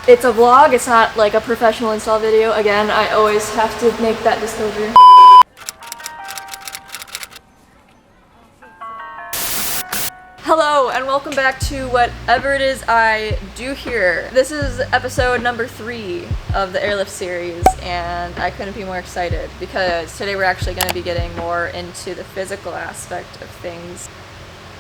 It's a vlog, it's not like a professional install video. Again, I always have to make that disclosure. Hello and welcome back to whatever it is I do here. This is episode number 3 of the Airlift series, and I couldn't be more excited because today we're actually going to be getting more into the physical aspect of things.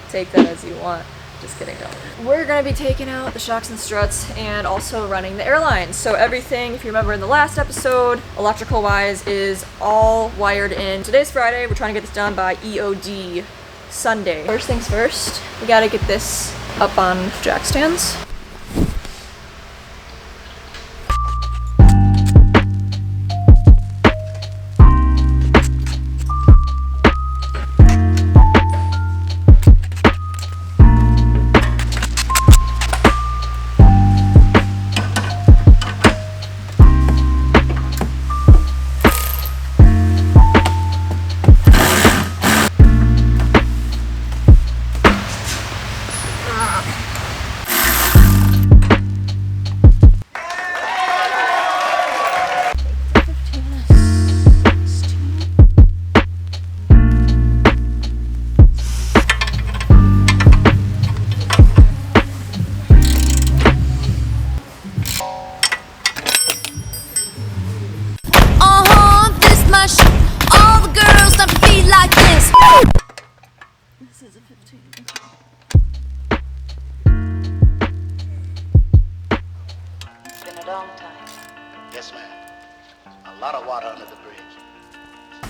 Take that as you want. Just kidding, don't. We're going to be taking out the shocks and struts and also running the airline. So everything, if you remember in the last episode, electrical wise, is all wired in. Today's Friday. We're trying to get this done by EOD Sunday. First things first, we got to get this up on jack stands. This is a 15. It's been a long time. Yes, ma'am. A lot of water under the bridge.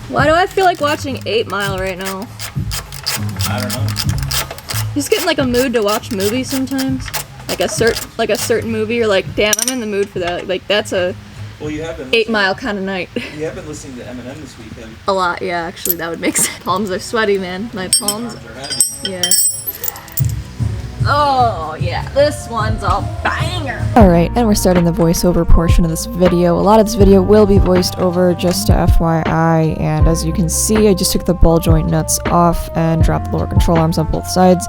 Why do I feel like watching 8 Mile right now? I don't know. Just getting like a mood to watch movies sometimes. Like a certain movie, you're like, damn, I'm in the mood for that. Like that's a Well, you have been 8 Mile kind of night. You have been listening to Eminem this weekend. A lot, yeah, actually, that would make sense. Palms are sweaty, man. My palms. Arms are heavy. Yeah. Oh, yeah. This one's a banger. Alright, and we're starting the voiceover portion of this video. A lot of this video will be voiced over, just to FYI. And as you can see, I just took the ball joint nuts off and dropped the lower control arms on both sides.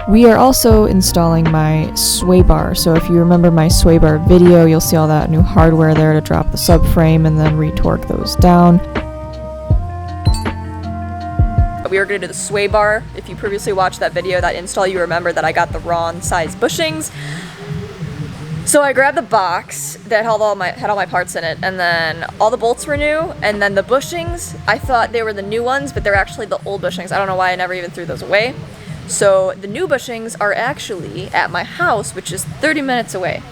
We are also installing my sway bar. So if you remember my sway bar video, you'll see all that new hardware there to drop the subframe and then retorque those down. We are going to do the sway bar. If you previously watched that video, that install, you remember that I got the wrong size bushings. So I grabbed the box that had all my parts in it, and then all the bolts were new, and then the bushings, I thought they were the new ones, but they're actually the old bushings. I don't know why I never even threw those away. So the new bushings are actually at my house, which is 30 minutes away.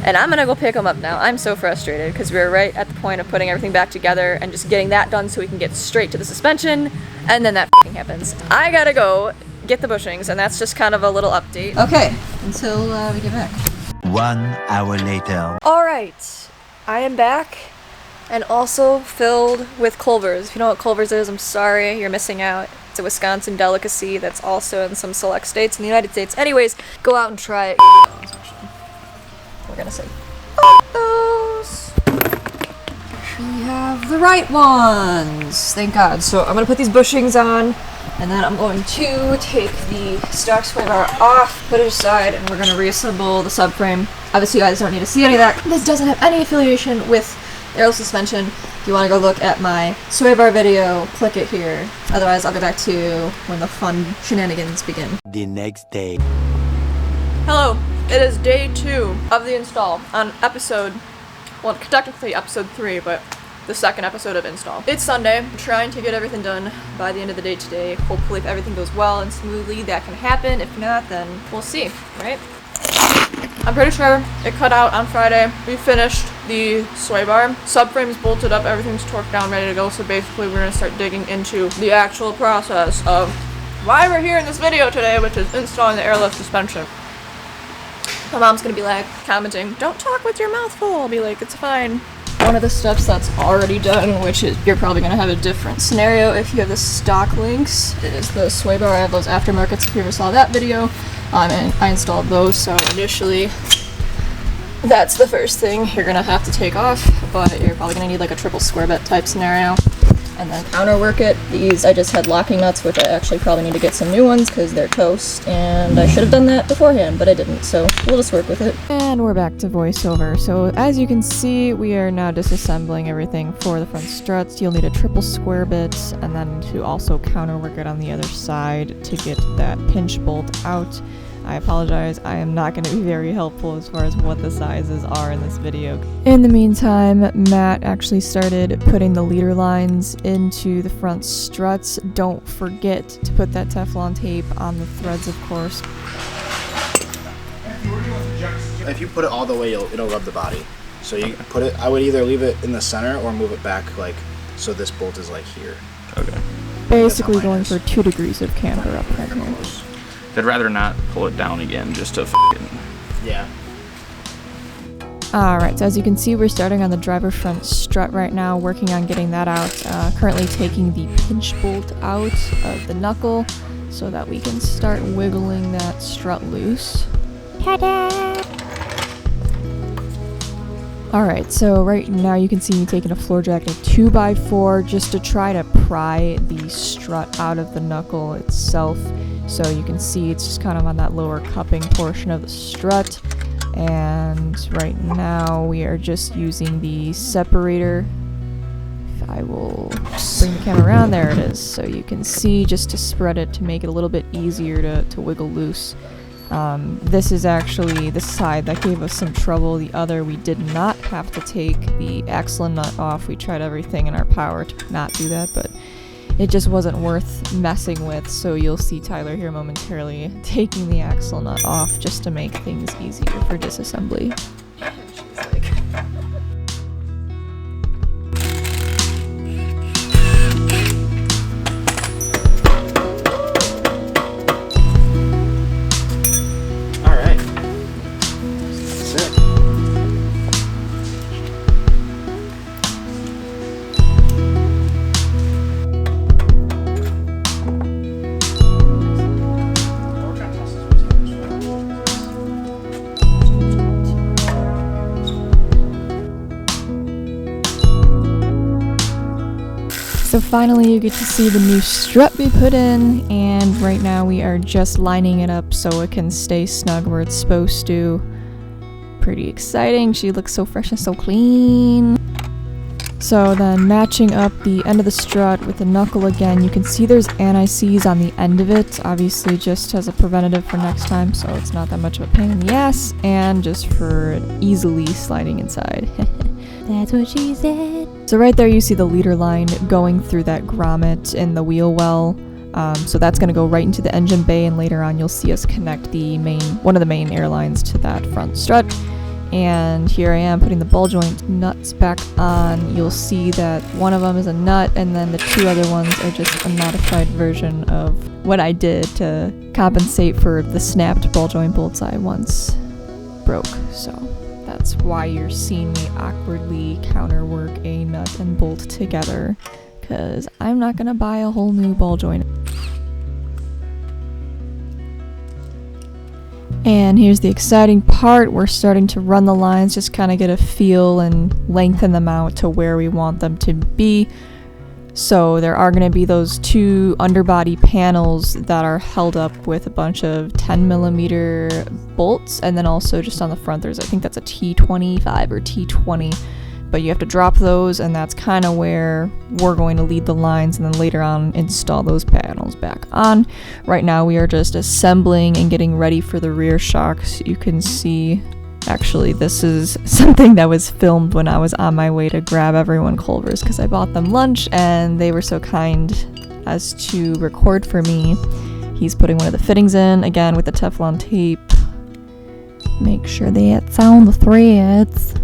And I'm gonna go pick them up now. I'm so frustrated because we were right at the point of putting everything back together and just getting that done so we can get straight to the suspension, and then that f***ing happens. I gotta go get the bushings, and that's just kind of a little update. Okay, until we get back. 1 hour later. Alright, I am back and also filled with Culver's. If you know what Culver's is, I'm sorry, you're missing out. It's a Wisconsin delicacy that's also in some select states in the United States. Anyways, go out and try it. We're gonna say those. We have the right ones. Thank God. So I'm gonna put these bushings on, and then I'm going to take the stock sway bar off, put it aside, and we're gonna reassemble the subframe. Obviously, you guys don't need to see any of that. This doesn't have any affiliation with airlift suspension. If you want to go look at my sway bar video, click it here. Otherwise, I'll get back to you when the fun shenanigans begin. The next day. Hello, it is day 2 of the install on episode, well, technically episode 3, but the second episode of install. It's Sunday. I'm trying to get everything done by the end of the day today. Hopefully, if everything goes well and smoothly, that can happen. If not, then we'll see, right? I'm pretty sure it cut out on Friday. We finished the sway bar. Subframe's bolted up, everything's torqued down, ready to go. So basically we're gonna start digging into the actual process of why we're here in this video today, which is installing the airlift suspension. My mom's gonna be like commenting, "Don't talk with your mouth full." I'll be like, "It's fine." One of the steps that's already done, which is you're probably gonna have a different scenario if you have the stock links, is the sway bar. I have those aftermarkets if you ever saw that video. And I installed those, so initially that's the first thing you're gonna have to take off, but you're probably gonna need like a triple square bit type scenario. and then counterwork it. These I just had locking nuts, which I actually probably need to get some new ones because they're toast, and I should have done that beforehand, but I didn't, so we'll just work with it. And we're back to voiceover. So as you can see, we are now disassembling everything for the front struts. You'll need a triple square bit, and then to also counterwork it on the other side to get that pinch bolt out. I apologize, I am not going to be very helpful as far as what the sizes are in this video. In the meantime, Matt actually started putting the leader lines into the front struts. Don't forget to put that Teflon tape on the threads, of course. If you put it all the way, it'll rub the body. So you put it, I would either leave it in the center or move it back, like, so this bolt is like here. Okay. Basically going for 2 degrees of camber up right here. I'd rather not pull it down again just to f***ing... Yeah. Alright, so as you can see, we're starting on the driver front strut right now, working on getting that out. Currently taking the pinch bolt out of the knuckle so that we can start wiggling that strut loose. Ta-da! Alright, so right now you can see me taking a floor jack and a 2x4 just to try to pry the strut out of the knuckle itself. So you can see it's just kind of on that lower cupping portion of the strut. And right now we are just using the separator. If I will bring the camera around, there it is. So you can see just to spread it to make it a little bit easier to wiggle loose. This is actually the side that gave us some trouble. The other, we did not have to take the axle nut off. We tried everything in our power to not do that, but it just wasn't worth messing with. So you'll see Tyler here momentarily taking the axle nut off just to make things easier for disassembly. So finally you get to see the new strut we put in, and right now we are just lining it up so it can stay snug where it's supposed to. Pretty exciting. She looks so fresh and so clean. So then matching up the end of the strut with the knuckle again, you can see there's anti-seize on the end of it, obviously just as a preventative for next time, so it's not that much of a pain in the ass, and just for easily sliding inside. That's what she said. So right there you see the leader line going through that grommet in the wheel well. So that's going to go right into the engine bay, and later on you'll see us connect the one of the main air lines to that front strut. And here I am putting the ball joint nuts back on. You'll see that one of them is a nut, and then the 2 other ones are just a modified version of what I did to compensate for the snapped ball joint bolts I once broke. So that's why you're seeing me awkwardly counterwork a nut and bolt together, because I'm not going to buy a whole new ball joint. And here's the exciting part. We're starting to run the lines, just kind of get a feel and lengthen them out to where we want them to be. So there are going to be those 2 underbody panels that are held up with a bunch of 10mm bolts, and then also just on the front there's, I think that's a T25 or T20, but you have to drop those, and that's kind of where we're going to lead the lines and then later on install those panels back on. Right now we are just assembling and getting ready for the rear shocks. You can see, actually this is something that was filmed when I was on my way to grab everyone Culver's, because I bought them lunch and they were so kind as to record for me. He's putting one of the fittings in, again with the Teflon tape. Make sure they sound the threads.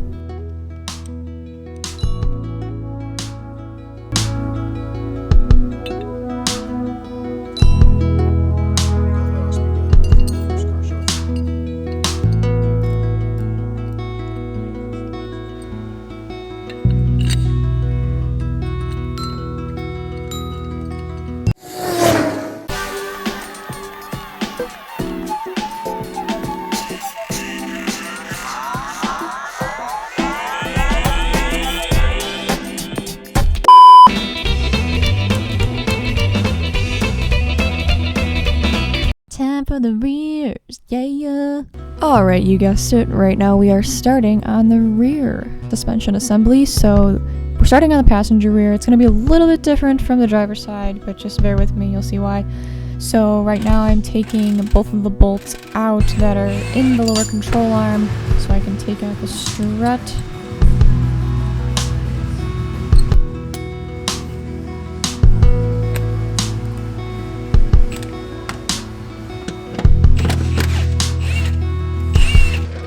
for the rears, yeah. Alright, you guessed it, right now we are starting on the rear suspension assembly. So we're starting on the passenger rear. It's going to be a little bit different from the driver's side, but just bear with me, you'll see why. So right now I'm taking both of the bolts out that are in the lower control arm so I can take out the strut.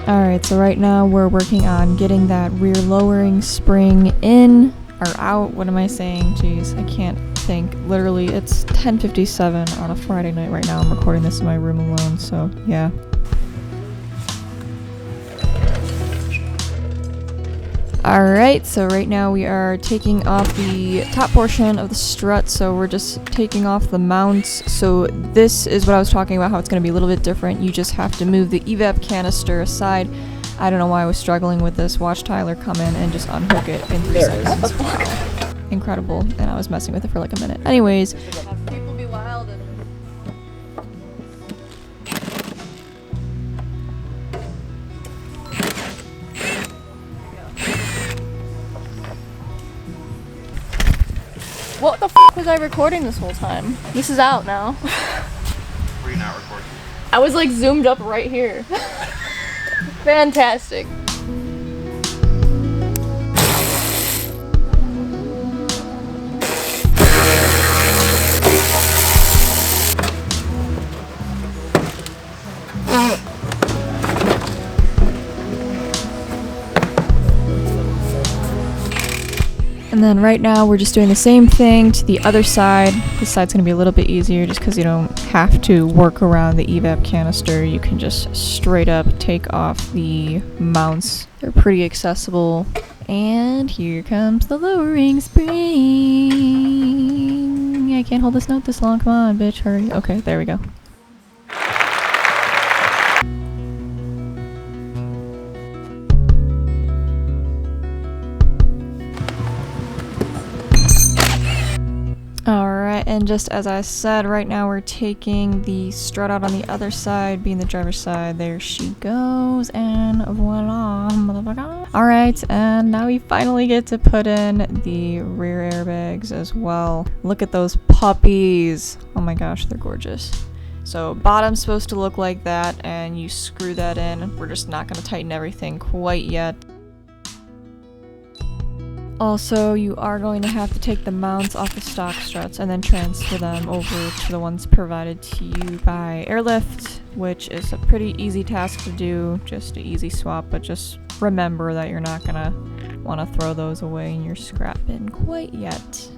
Alright, so right now we're working on getting that rear lowering spring in, or out, what am I saying? Jeez, I can't think. Literally, it's 10:57 on a Friday night right now. I'm recording this in my room alone, so yeah. Alright, so right now we are taking off the top portion of the strut, so we're just taking off the mounts. So this is what I was talking about, how it's going to be a little bit different. You just have to move the evap canister aside. I don't know why I was struggling with this. Watch Tyler come in and just unhook it in 3 seconds. Wow. Incredible. And I was messing with it for like a minute. Anyways. People be wild and what the f was I recording this whole time? This is out now. Were you not recording? I was like zoomed up right here. Fantastic. And then right now we're just doing the same thing to the other side. This side's going to be a little bit easier just because you don't have to work around the evap canister. You can just straight up take off the mounts. They're pretty accessible. And here comes the lowering spring. I can't hold this note this long. Come on, bitch, hurry. Okay, there we go. Alright, and just as I said, right now we're taking the strut out on the other side, being the driver's side. There she goes, and voila, motherfucker. Alright, and now we finally get to put in the rear airbags as well. Look at those puppies. Oh my gosh, they're gorgeous. So bottom's supposed to look like that, and you screw that in. We're just not going to tighten everything quite yet. Also, you are going to have to take the mounts off the stock struts and then transfer them over to the ones provided to you by Airlift, which is a pretty easy task to do, just an easy swap, but just remember that you're not gonna want to throw those away in your scrap bin quite yet.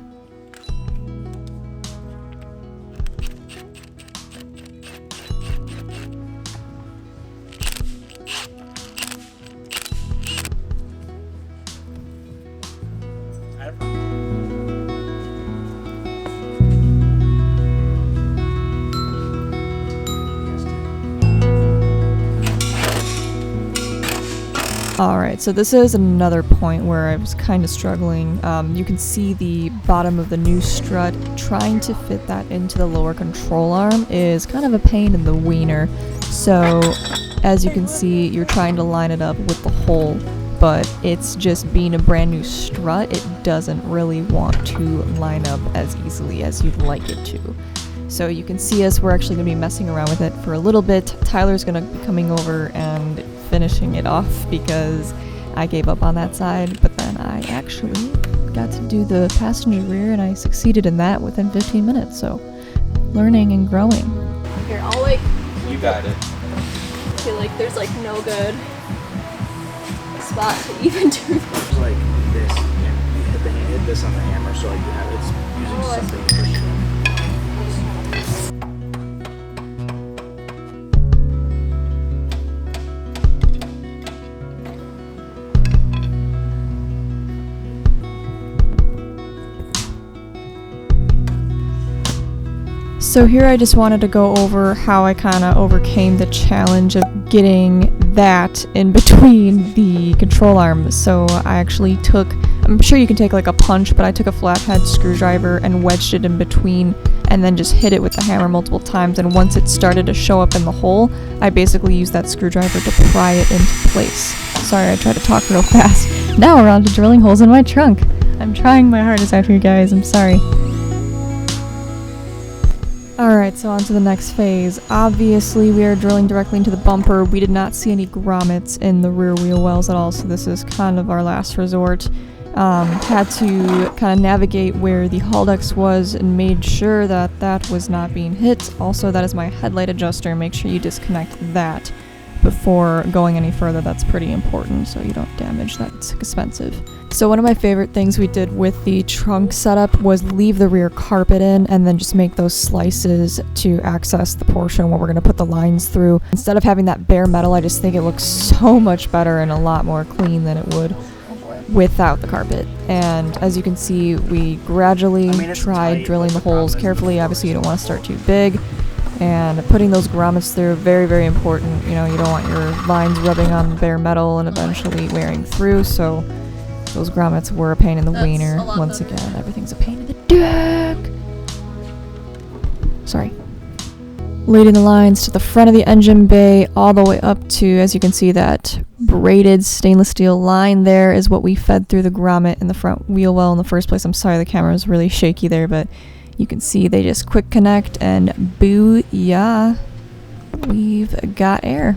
Alright, so this is another point where I was kind of struggling. You can see the bottom of the new strut. Trying to fit that into the lower control arm is kind of a pain in the wiener. So, as you can see, you're trying to line it up with the hole, but it's just being a brand new strut, it doesn't really want to line up as easily as you'd like it to. So you can see us, we're actually going to be messing around with it for a little bit. Tyler's going to be coming over and finishing it off because I gave up on that side, but then I actually got to do the passenger rear and I succeeded in that within 15 minutes, so learning and growing. Here, I'll like... You got it. I feel like there's like no good spot to even do this. Like this, and you hit this on the hammer, so like you have it's using something to push it. So here I just wanted to go over how I kind of overcame the challenge of getting that in between the control arms. So I actually took, I'm sure you can take like a punch, but I took a flathead screwdriver and wedged it in between and then just hit it with the hammer multiple times, and once it started to show up in the hole, I basically used that screwdriver to pry it into place. Sorry, I tried to talk real fast. Now we're on to drilling holes in my trunk. I'm trying my hardest out here, guys. I'm sorry. Alright, so on to the next phase. Obviously, we are drilling directly into the bumper. We did not see any grommets in the rear wheel wells at all, so this is kind of our last resort. Had to kind of navigate where the hull X was and made sure that that was not being hit. Also, that is my headlight adjuster. Make sure you disconnect that before going any further. That's pretty important so you don't damage that. It's expensive. So one of my favorite things we did with the trunk setup was leave the rear carpet in and then just make those slices to access the portion where we're going to put the lines through. Instead of having that bare metal, I just think it looks so much better and a lot more clean than it would without the carpet. And as you can see, we gradually tried drilling the holes carefully. Obviously you don't want to start too big, and putting those grommets through, very, very important. You know, you don't want your lines rubbing on bare metal and eventually wearing through, so those grommets were a pain in the wiener. Once again, everything's a pain in the dick. Sorry. Leading the lines to the front of the engine bay, all the way up to, as you can see, that braided stainless steel line there is what we fed through the grommet in the front wheel well in the first place. I'm sorry the camera is really shaky there, but you can see they just quick connect and booyah, we've got air.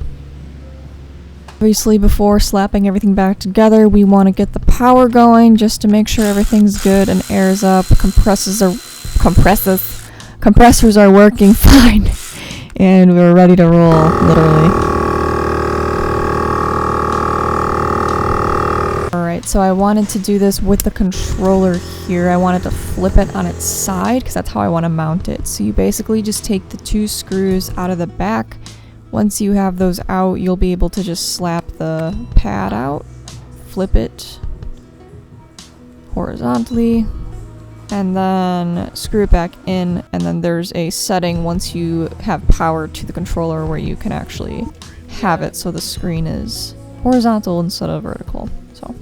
Obviously, before slapping everything back together, we want to get the power going just to make sure everything's good and air's up. Compressors are working fine. And we're ready to roll, literally. Alright, so I wanted to do this with the controller here. I wanted to flip it on its side because that's how I want to mount it. So you basically just take the two screws out of the back. Once you have those out, you'll be able to just slap the pad out, flip it horizontally, and then screw it back in, and then there's a setting once you have power to the controller where you can actually have it so the screen is horizontal instead of vertical. So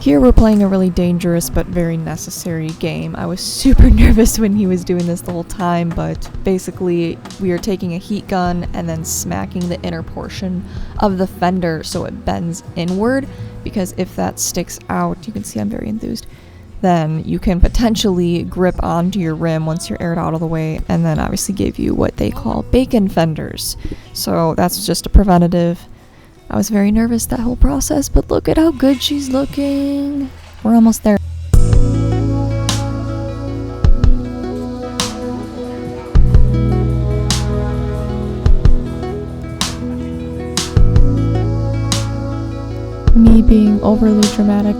here we're playing a really dangerous but very necessary game. I was super nervous when he was doing this the whole time, but basically we are taking a heat gun and then smacking the inner portion of the fender so it bends inward, because if that sticks out, you can see I'm very enthused, then you can potentially grip onto your rim once you're aired out of the way, and then obviously give you what they call bacon fenders. So that's just a preventative. I was very nervous that whole process, but look at how good she's looking. We're almost there. Me being overly dramatic.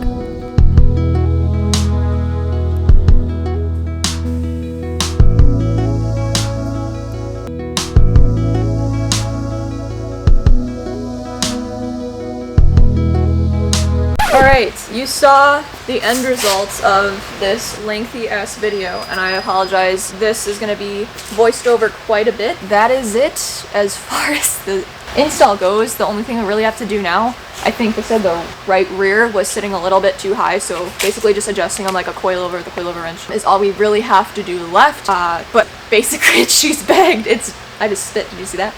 Alright, you saw the end results of this lengthy ass video, and I apologize, this is going to be voiced over quite a bit. That is it as far as the install goes. The only thing I really have to do now, I think they said the right rear was sitting a little bit too high, so basically just adjusting them like a coilover with a coilover wrench is all we really have to do left. But basically she's bagged. I just spit, did you see that?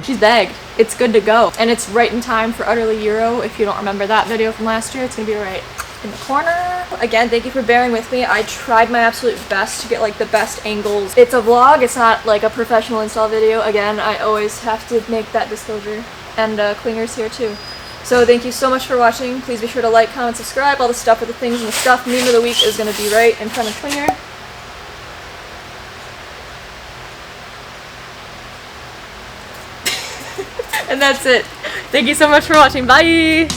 She's bagged. It's good to go. And it's right in time for Utterly Euro. If you don't remember that video from last year, it's gonna be right in the corner. Again, thank you for bearing with me. I tried my absolute best to get like the best angles. It's a vlog, it's not like a professional install video. Again, I always have to make that disclosure. And Klinger's here too. So thank you so much for watching. Please be sure to like, comment, subscribe. All the stuff with the things and the stuff. Meme of the week is gonna be right in front of Klinger. And that's it. Thank you so much for watching. Bye!